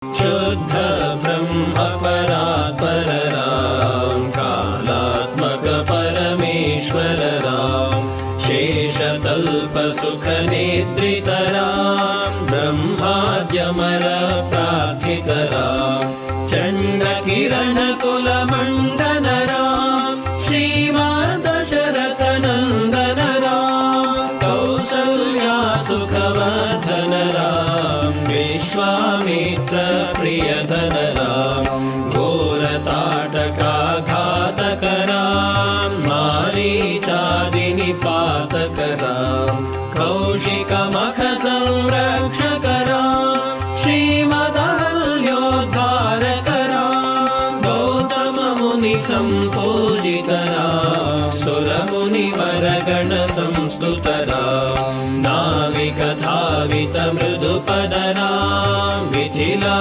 शुद्ध ब्रह्म परात्पर राम, कालात्मक परमेश्वर राम, शेषतल्प सुख निद्रित राम, ब्रह्माद्यमर प्रार्थित राम, चण्ड किरण कुल मंडन राम, श्रीमद्दशरथ नंदन राम, कौसल्या सुखवर्धन राम, विश्वामित्र प्रियधन राम, घोरताटका घातक राम, मारीचादि निपातक राम, कौशिक मख संरक्षक राम, श्रीमदहल्योद्धारक राम, गौतम मुनि संपूजित राम, सुर मुनिवर गण संस्तुत राम, नाविक धावित मृदुपद राम, मिथिला